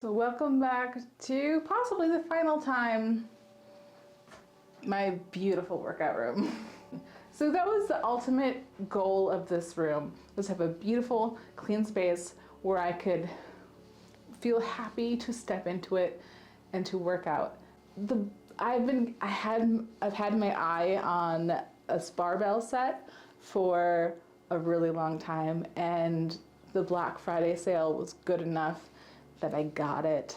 So welcome back to possibly the final time, my beautiful workout room. So that was the ultimate goal of this room, was to have a beautiful, clean space where I could feel happy to step into it and to work out. I've had my eye on a barbell set for a really long time, and the Black Friday sale was good enough that I got it.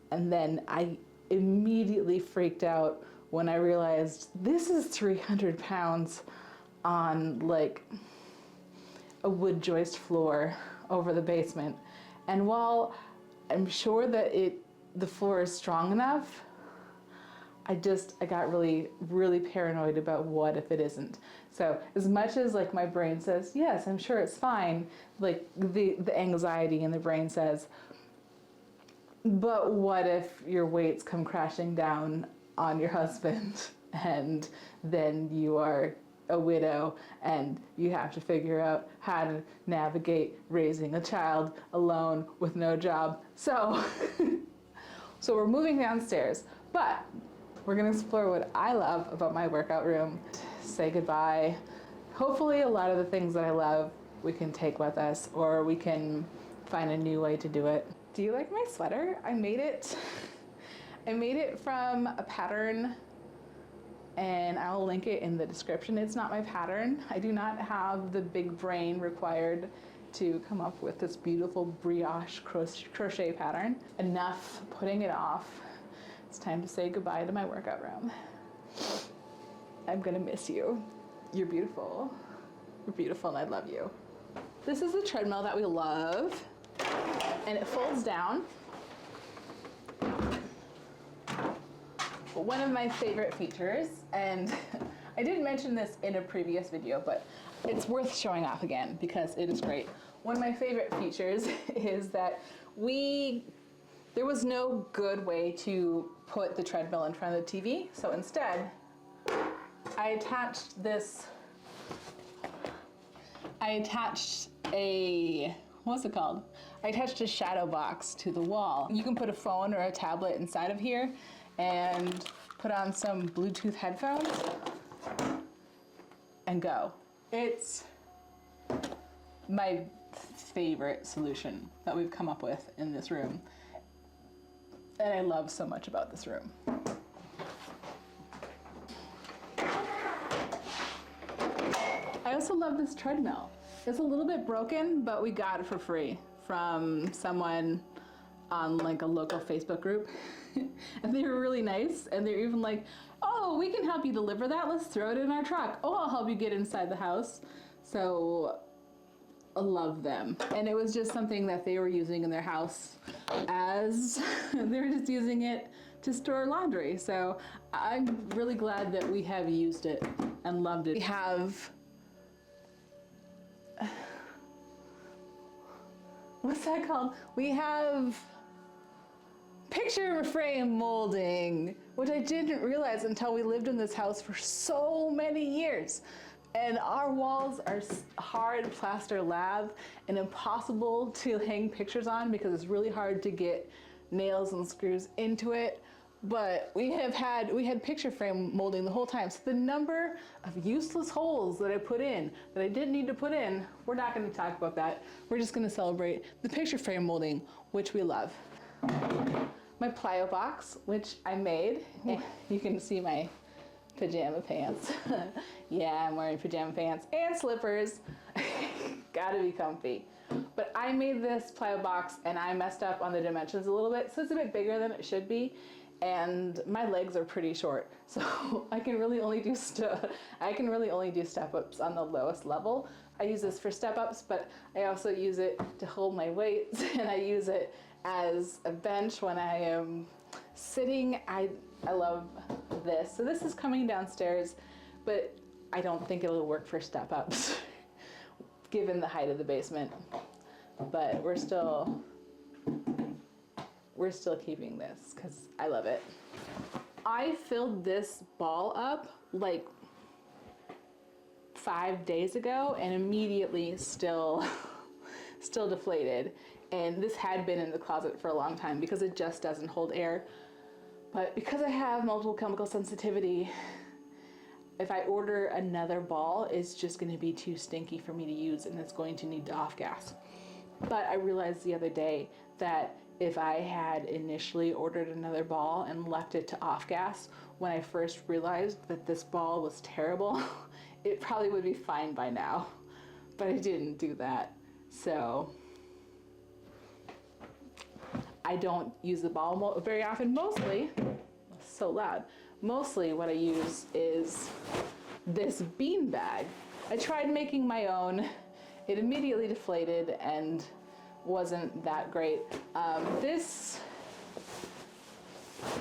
And then I immediately freaked out when I realized this is 300 pounds on like a wood joist floor over the basement. And while I'm sure that the floor is strong enough, I got really paranoid about what if it isn't. So as much as like my brain says, yes, I'm sure it's fine, like the anxiety in the brain says, but what if your weights come crashing down on your husband and then you are a widow and you have to figure out how to navigate raising a child alone with no job. So we're moving downstairs, but we're gonna explore what I love about my workout room, say goodbye. Hopefully a lot of the things that I love we can take with us, or we can find a new way to do it. Do you like my sweater? I made it from a pattern, and I'll link it in the description. It's not my pattern. I do not have the big brain required to come up with this beautiful brioche crochet pattern. Enough putting it off. It's time to say goodbye to my workout room. I'm gonna miss you. You're beautiful. You're beautiful and I love you. This is the treadmill that we love, and it folds down. One of my favorite features, and I did mention this in a previous video, but it's worth showing off again because it is great. One of my favorite features is that there was no good way to put the treadmill in front of the TV, so instead I attached a shadow box to the wall. You can put a phone or a tablet inside of here and put on some Bluetooth headphones and go. It's my favorite solution that we've come up with in this room, and I love so much about this room. I also love this treadmill. It's a little bit broken, but we got it for free from someone on like a local Facebook group. And they were really nice, and they're even like, oh, we can help you deliver that. Let's throw it in our truck. Oh, I'll help you get inside the house. So I love them. And it was just something that they were using in their house as they were just using it to store laundry. So I'm really glad that we have used it and loved it. We have, what's that called? We have picture frame molding, which I didn't realize until we lived in this house for so many years. And our walls are hard plaster lath and impossible to hang pictures on because it's really hard to get nails and screws into it. But we had picture frame molding the whole time. So the number of useless holes that I put in, that I didn't need to put in, we're not gonna talk about that. We're just gonna celebrate the picture frame molding, which we love. My plyo box, which I made. You can see my pajama pants. Yeah, I'm wearing pajama pants and slippers. Gotta be comfy. But I made this plyo box and I messed up on the dimensions a little bit, so it's a bit bigger than it should be. And my legs are pretty short, so I can really only do step-ups on the lowest level. I use this for step-ups, but I also use it to hold my weights, and I use it as a bench when I am sitting. I love this. So this is coming downstairs, but I don't think it'll work for step-ups given the height of the basement. But we're still keeping this because I love it. I filled this ball up like 5 days ago and immediately still deflated. And this had been in the closet for a long time because it just doesn't hold air. But because I have multiple chemical sensitivity, if I order another ball, it's just going to be too stinky for me to use, and it's going to need to off gas. But I realized the other day that if I had initially ordered another ball and left it to off gas, when I first realized that this ball was terrible, it probably would be fine by now. But I didn't do that. So I don't use the ball very often. Mostly, so loud. Mostly what I use is this bean bag. I tried making my own. It immediately deflated and wasn't that great.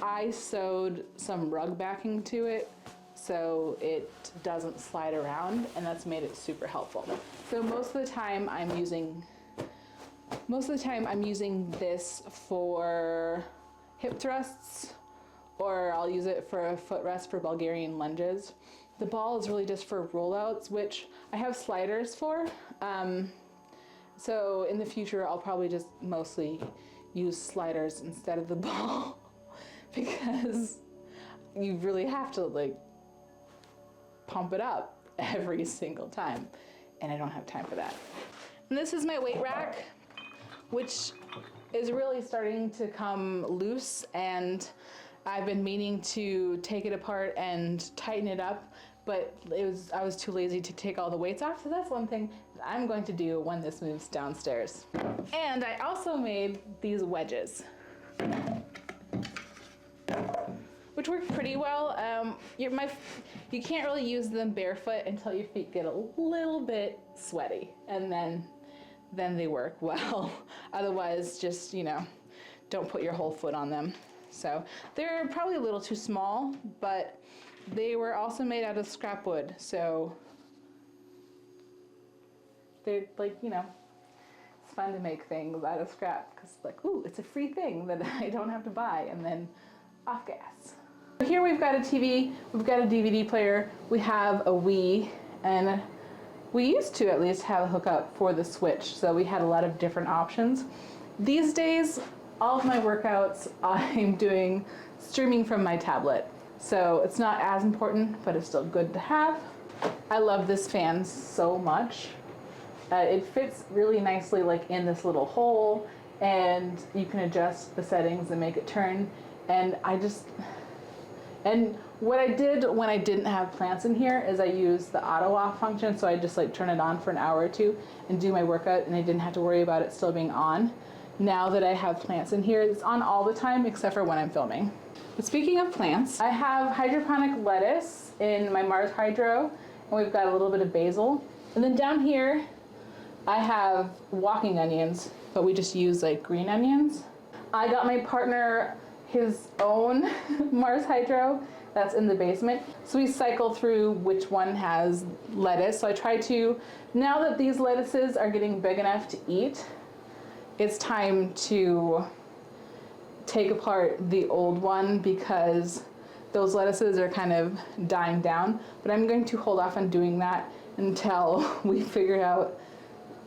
I sewed some rug backing to it so it doesn't slide around, and that's made it super helpful. So most of the time I'm using this for hip thrusts, or I'll use it for a footrest for Bulgarian lunges. The ball is really just for rollouts, which I have sliders for. So in the future, I'll probably just mostly use sliders instead of the ball because you really have to like pump it up every single time, and I don't have time for that. And this is my weight rack, which is really starting to come loose, and I've been meaning to take it apart and tighten it up, but I was too lazy to take all the weights off, so that's one thing that I'm going to do when this moves downstairs. And I also made these wedges, which work pretty well. You can't really use them barefoot until your feet get a little bit sweaty, and then they work well. Otherwise, just, don't put your whole foot on them. So they're probably a little too small, but they were also made out of scrap wood. So they're like, it's fun to make things out of scrap because ooh, it's a free thing that I don't have to buy, and then off gas. Here we've got a TV, we've got a DVD player, we have a Wii, and we used to at least have a hookup for the Switch, so we had a lot of different options. These days, all of my workouts I'm doing streaming from my tablet, so it's not as important, but it's still good to have. I love this fan so much. It fits really nicely in this little hole, and you can adjust the settings and make it turn. And what I did when I didn't have plants in here is I used the auto off function, so I just turn it on for an hour or two and do my workout, and I didn't have to worry about it still being on. Now that I have plants in here, it's on all the time except for when I'm filming. But speaking of plants, I have hydroponic lettuce in my Mars Hydro, and we've got a little bit of basil. And then down here, I have walking onions, but we just use green onions. I got my partner his own Mars Hydro that's in the basement. So we cycle through which one has lettuce. So I try to, now that these lettuces are getting big enough to eat, it's time to take apart the old one because those lettuces are kind of dying down. But I'm going to hold off on doing that until we figure out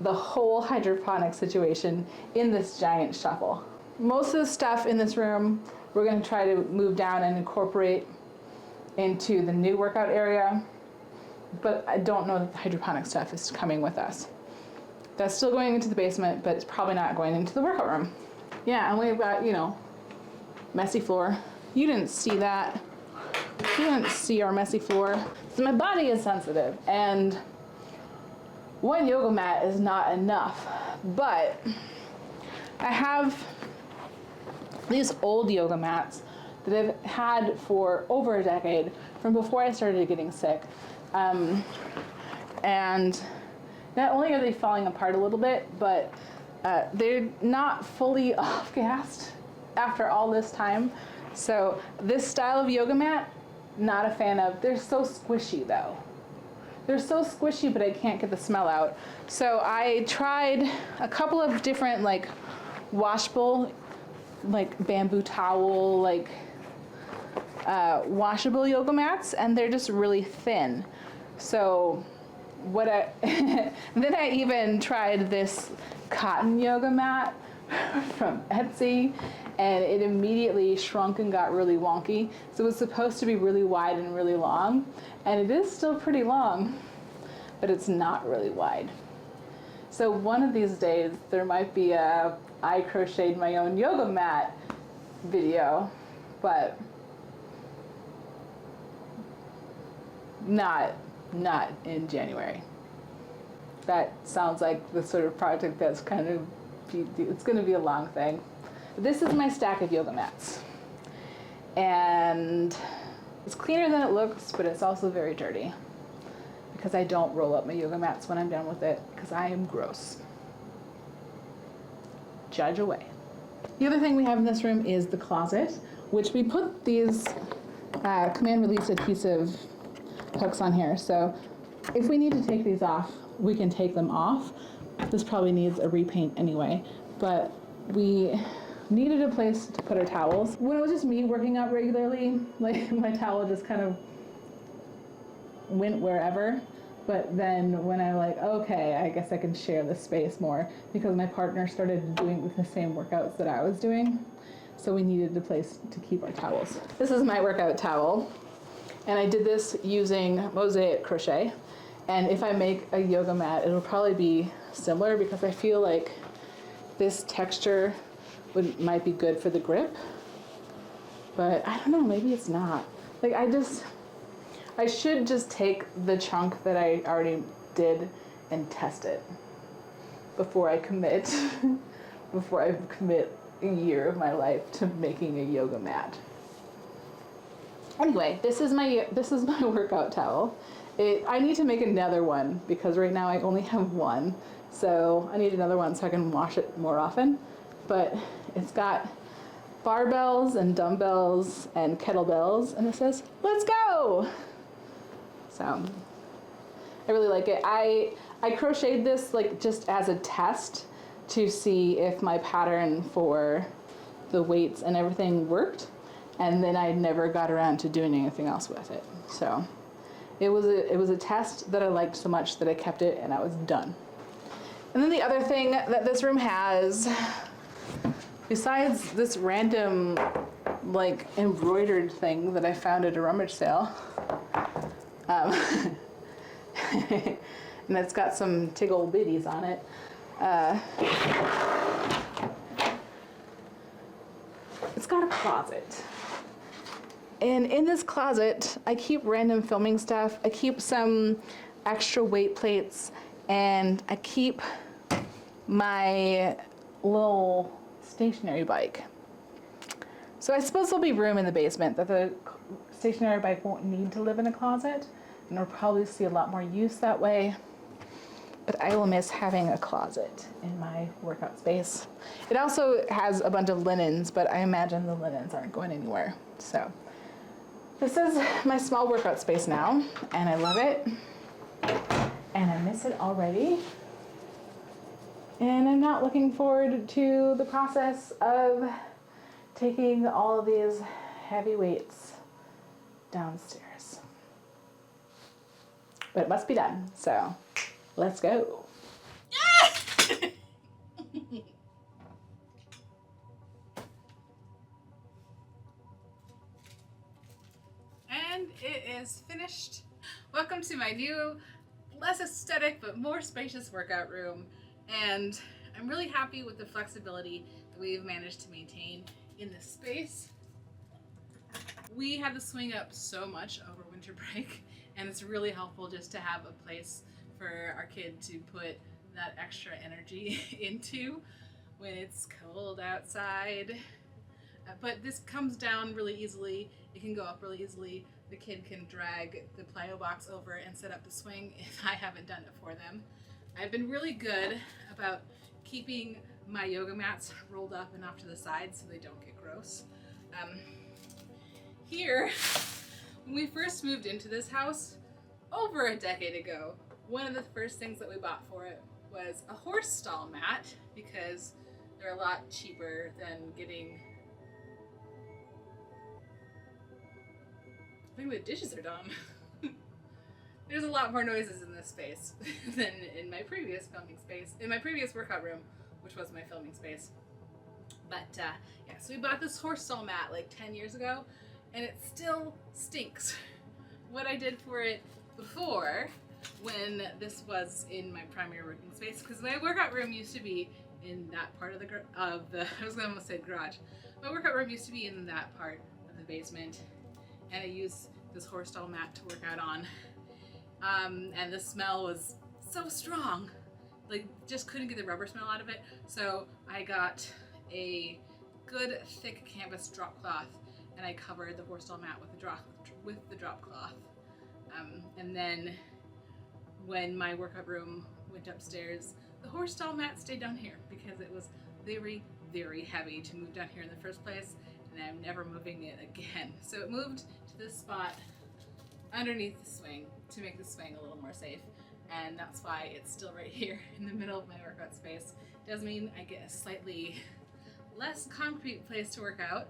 the whole hydroponic situation in this giant shuffle. Most of the stuff in this room we're going to try to move down and incorporate into the new workout area, but I don't know that the hydroponic stuff is coming with us. That's still going into the basement, but it's probably not going into the workout room. Yeah, and we've got, messy floor. You didn't see that. You didn't see our messy floor. So my body is sensitive, and one yoga mat is not enough, but I have these old yoga mats that I've had for over a decade from before I started getting sick. And not only are they falling apart a little bit, but they're not fully off-gassed after all this time. So this style of yoga mat, not a fan of. They're so squishy though. They're so squishy, but I can't get the smell out. So I tried a couple of different washable, bamboo towel, washable yoga mats, and they're just really thin. So then I even tried this cotton yoga mat, from Etsy, and it immediately shrunk and got really wonky. So it was supposed to be really wide and really long, and it is still pretty long, but it's not really wide. So one of these days there might be a I crocheted my own yoga mat video, but not in January. That sounds like the sort of project that's kind of, it's going to be a long thing. This is my stack of yoga mats. And it's cleaner than it looks, but it's also very dirty. Because I don't roll up my yoga mats when I'm done with it, because I am gross. Judge away. The other thing we have in this room is the closet, which we put these command release adhesive hooks on here. So if we need to take these off, we can take them off. This probably needs a repaint anyway, but we needed a place to put our towels. When it was just me working out regularly, like my towel just kind of went wherever. But then when I'm like, okay, I guess I can share the space more, because my partner started doing the same workouts that I was doing. So we needed a place to keep our towels. This is my workout towel. And I did this using mosaic crochet. And if I make a yoga mat, it'll probably be similar, because I feel like this texture might be good for the grip. But I don't know, maybe it's not. Like I should just take the chunk that I already did and test it before I commit, before I commit a year of my life to making a yoga mat. Anyway, this is my workout towel. I need to make another one, because right now I only have one. So I need another one so I can wash it more often. But it's got barbells and dumbbells and kettlebells, and it says, "Let's go!" So I really like it. I crocheted this like just as a test to see if my pattern for the weights and everything worked, and then I never got around to doing anything else with it. So it was a test that I liked so much that I kept it, and I was done. And then the other thing that this room has, besides this random like embroidered thing that I found at a rummage sale, and it's got some tiggle bitties on it. It's got a closet. And in this closet, I keep random filming stuff. I keep some extra weight plates, and I keep my little stationary bike. So I suppose there'll be room in the basement that the stationary bike won't need to live in a closet, and I'll probably see a lot more use that way. But I will miss having a closet in my workout space. It also has a bunch of linens, but I imagine the linens aren't going anywhere. So this is my small workout space now, and I love it. And I miss it already. And I'm not looking forward to the process of taking all of these heavy weights downstairs. But it must be done, so let's go. And it is finished. Welcome to my new, less aesthetic but more spacious workout room. And I'm really happy with the flexibility that we've managed to maintain in this space. We had to swing up so much over winter break, and it's really helpful just to have a place for our kid to put that extra energy into when it's cold outside. But this comes down really easily. It can go up really easily. The kid can drag the plyo box over and set up the swing if I haven't done it for them. I've been really good about keeping my yoga mats rolled up and off to the side so they don't get gross. Here, when we first moved into this house over a decade ago, one of the first things that we bought for it was a horse stall mat, because they're a lot cheaper than getting... I think the dishes are done. There's a lot more noises in this space than in my previous filming space, in my previous workout room, which was my filming space. But yeah, so we bought this horse stall mat like 10 years ago, and it still stinks. What I did for it before, when this was in my primary working space, because my workout room used to be in that part of the I was gonna say garage. My workout room used to be in that part of the basement, and I used this horse stall mat to work out on. And the smell was so strong, like just couldn't get the rubber smell out of it. So I got a good thick canvas drop cloth, and I covered the horse stall mat with the drop cloth. And then when my workout room went upstairs, the horse stall mat stayed down here because it was very, very heavy to move down here in the first place, and I'm never moving it again. So it moved to this spot underneath the swing to make the swing a little more safe, and that's why it's still right here in the middle of my workout space. Does mean I get a slightly less concrete place to work out,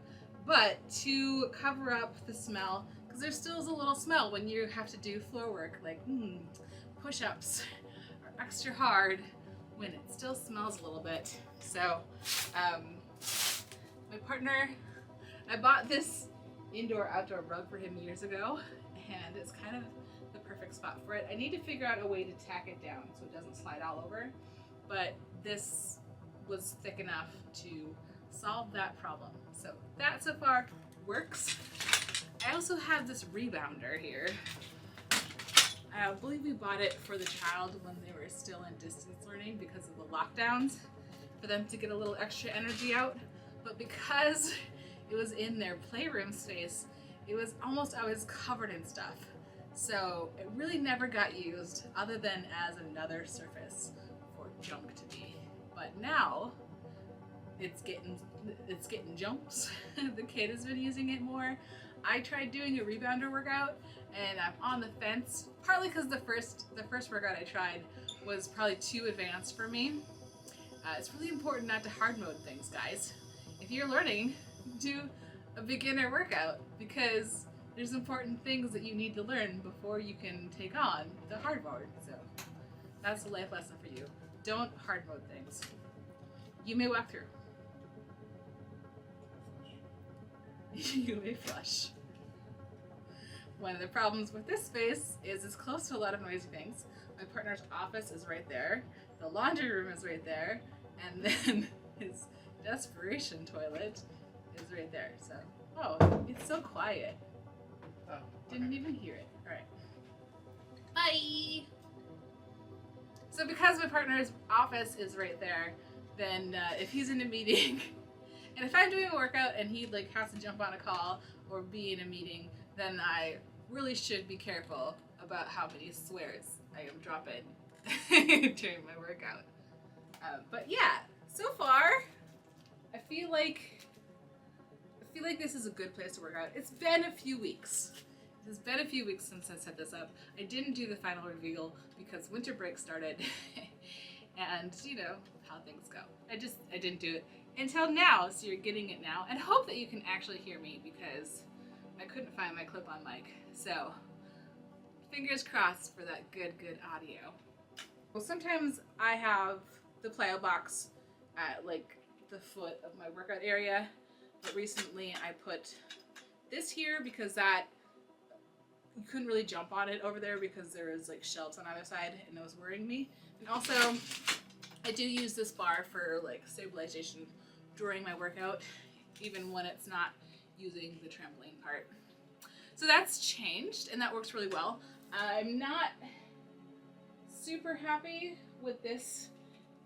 but to cover up the smell, because there still is a little smell when you have to do floor work, like push-ups are extra hard when it still smells a little bit. So my partner, I bought this indoor-outdoor rug for him years ago, and it's kind of the perfect spot for it. I need to figure out a way to tack it down so it doesn't slide all over, but this was thick enough to solve that problem. So that so far works. I also have this rebounder here. I believe we bought it for the child when they were still in distance learning because of the lockdowns, for them to get a little extra energy out. But because it was in their playroom space, it was almost always covered in stuff. So it really never got used other than as another surface for junk to be. But now it's getting jumps. The kid has been using it more. I tried doing a rebounder workout and I'm on the fence, partly because the first workout I tried was probably too advanced for me. It's really important not to hard mode things, guys. If you're learning, do a beginner workout, because there's important things that you need to learn before you can take on the hard mode. So that's a life lesson for you. Don't hard mode things. You may walk through. You may flush. One of the problems with this space is it's close to a lot of noisy things. My partner's office is right there. The laundry room is right there. And then his desperation toilet is right there. So, oh, it's so quiet. Oh, okay. Didn't even hear it. All right. Bye. So because my partner's office is right there, then if he's in a meeting, and if I'm doing a workout and he like has to jump on a call or be in a meeting, then I really should be careful about how many swears I am dropping during my workout. But yeah, so far, I feel like this is a good place to work out. It's been a few weeks. It's been a few weeks since I set this up. I didn't do the final reveal because winter break started, and you know how things go. I didn't do it until now, so you're getting it now, and hope that you can actually hear me because I couldn't find my clip-on mic. So fingers crossed for that good audio. Well, sometimes I have the plyo box at like the foot of my workout area, but recently I put this here because that you couldn't really jump on it over there because there was like shelves on either side and it was worrying me. And also I do use this bar for like stabilization during my workout, even when it's not using the trampoline part. So that's changed and that works really well. I'm not super happy with this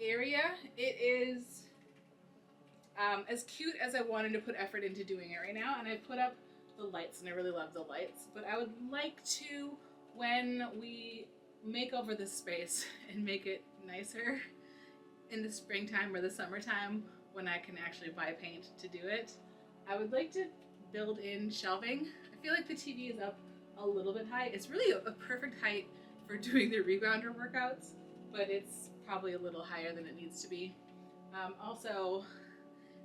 area. It is as cute as I wanted to put effort into doing it right now, and I put up the lights and I really love the lights, but I would like to, when we make over this space and make it nicer in the springtime or the summertime when I can actually buy paint to do it, I would like to build in shelving. I feel like the TV is up a little bit high. It's really a perfect height for doing the rebounder workouts, but it's probably a little higher than it needs to be. Also,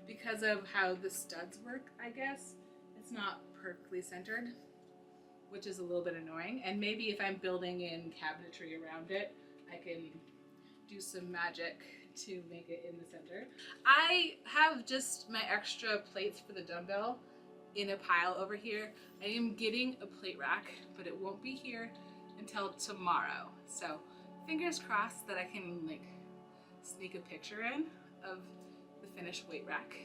because of how the studs work, I guess, it's not perfectly centered, which is a little bit annoying. And maybe if I'm building in cabinetry around it, I can do some magic to make it in the center. I have just my extra plates for the dumbbell in a pile over here. I am getting a plate rack, but it won't be here until tomorrow. So fingers crossed that I can like sneak a picture in of the finished weight rack.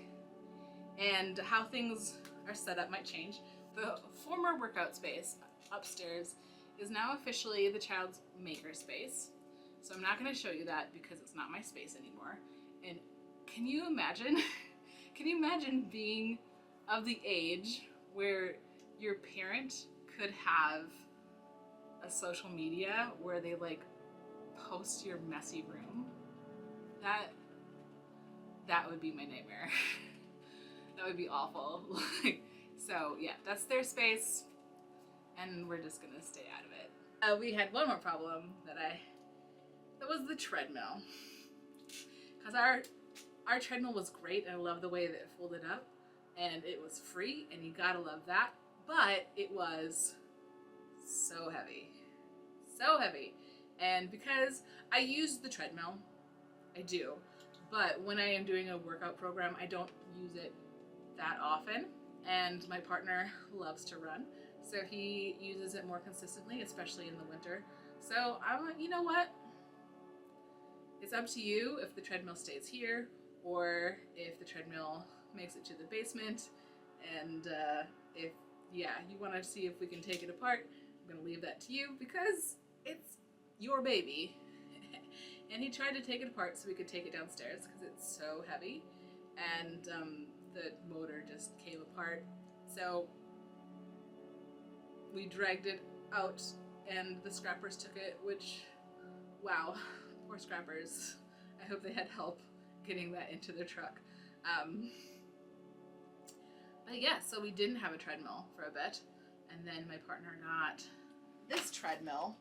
And how things are set up might change. The former workout space upstairs is now officially the child's maker space. So I'm not going to show you that because it's not my space anymore. And can you imagine, can you imagine being of the age where your parent could have a social media where they like post your messy room? That would be my nightmare. That would be awful. So yeah, that's their space and we're just gonna stay out of it. We had one more problem that was the treadmill. Cause our treadmill was great and I love the way that it folded up and it was free and you gotta love that, but it was so heavy. So heavy. And because I use the treadmill, I do, but when I am doing a workout program, I don't use it that often. And my partner loves to run, so he uses it more consistently, especially in the winter. So I'm like, you know what? It's up to you if the treadmill stays here or if the treadmill makes it to the basement. And if, yeah, you want to see if we can take it apart, I'm going to leave that to you because it's your baby. And he tried to take it apart so we could take it downstairs because it's so heavy. And the motor just came apart. So we dragged it out and the scrappers took it, which, wow, poor scrappers. I hope they had help getting that into their truck. But yeah, so we didn't have a treadmill for a bit. And then my partner got this treadmill,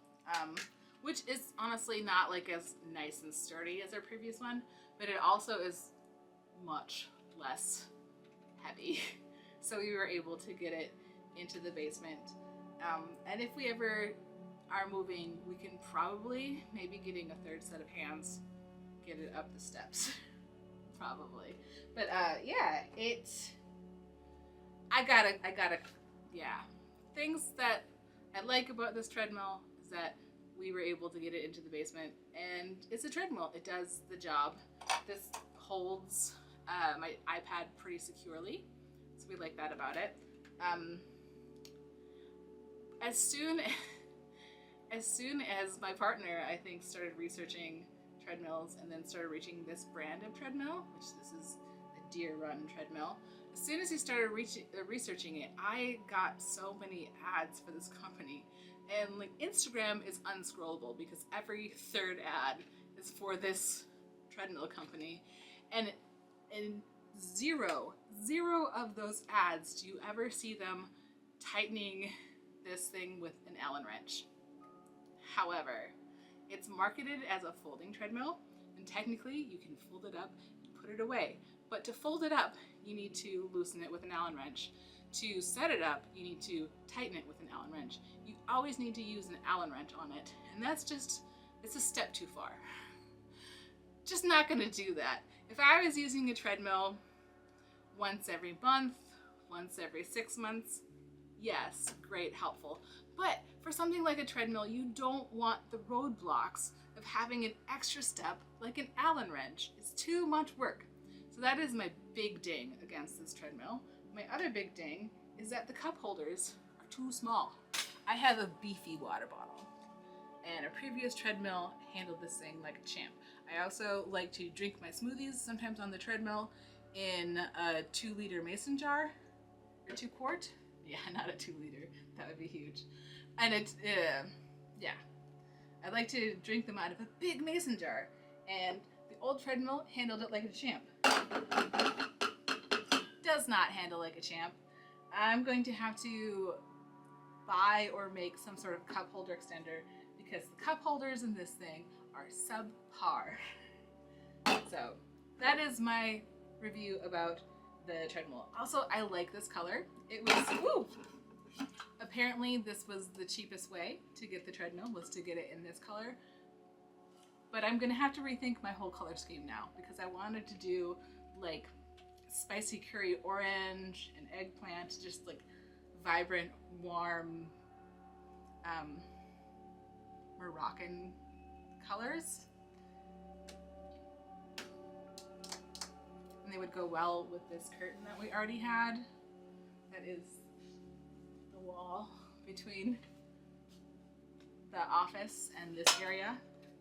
which is honestly not like as nice and sturdy as our previous one, but it also is much less heavy. So we were able to get it into the basement. And if we ever are moving, we can probably, maybe getting a third set of hands, get it up the steps. Probably. But yeah, I gotta, yeah. Things that I like about this treadmill is that we were able to get it into the basement, and it's a treadmill. It does the job. This holds my iPad pretty securely, so we like that about it. As soon as my partner, I think, started researching treadmills and then started reaching this brand of treadmill, which this is the Deer Run treadmill. As soon as he started researching it, I got so many ads for this company. And like Instagram is unscrollable because every third ad is for this treadmill company. And zero of those ads do you ever see them tightening this thing with an Allen wrench. However, it's marketed as a folding treadmill, and technically you can fold it up and put it away. But to fold it up, you need to loosen it with an Allen wrench. To set it up, you need to tighten it with an Allen wrench. You always need to use an Allen wrench on it, and that's just, it's a step too far. Just not gonna do that. If I was using a treadmill once every month, once every 6 months, yes, great, helpful. But for something like a treadmill, you don't want the roadblocks of having an extra step like an Allen wrench. It's too much work. So that is my big ding against this treadmill. My other big ding is that the cup holders are too small. I have a beefy water bottle, and a previous treadmill handled this thing like a champ. I also like to drink my smoothies sometimes on the treadmill in a 2-liter mason jar, or 2 quart. Yeah, not a 2-liter. That would be huge. And it's, yeah. I like to drink them out of a big mason jar. And the old treadmill handled it like a champ. Does not handle like a champ. I'm going to have to buy or make some sort of cup holder extender because the cup holders in this thing are subpar. So that is my review about the treadmill. Also, I like this color. It was, woo! Apparently this was the cheapest way to get the treadmill, was to get it in this color. But I'm gonna have to rethink my whole color scheme now because I wanted to do like spicy curry orange and eggplant, just like vibrant, warm, Moroccan colors. And they would go well with this curtain that we already had. That is the wall between the office and this area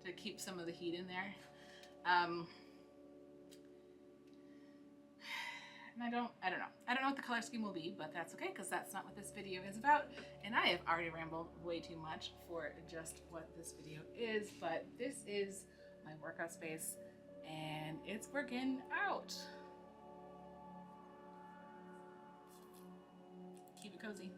to keep some of the heat in there. And I don't know. I don't know what the color scheme will be, but that's okay because that's not what this video is about. And I have already rambled way too much for just what this video is, but this is my workout space and it's working out. Keep it cozy.